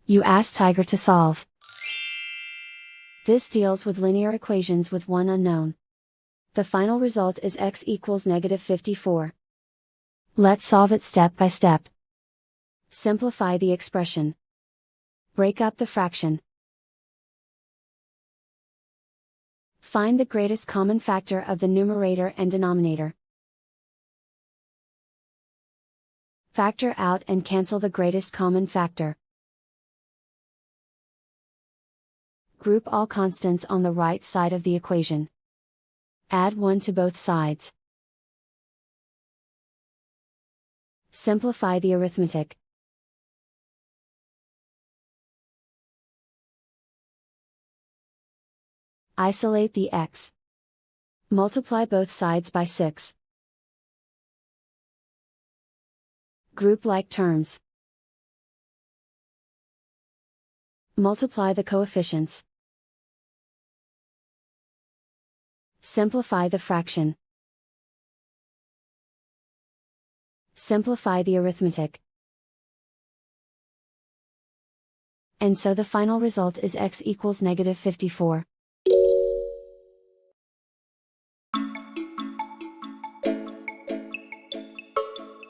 You ask Tiger to solve. This deals with linear equations with one unknown. The final result is x equals -54. Let's solve it step by step. Simplify the expression. Break up the fraction. Find the greatest common factor of the numerator and denominator. Factor out and cancel the greatest common factor. Group all constants on the right side of the equation. Add 1 to both sides. Simplify the arithmetic. Isolate the x. Multiply both sides by 6. Group like terms. Multiply the coefficients. Simplify the fraction. Simplify the arithmetic. And so the final result is x equals -54.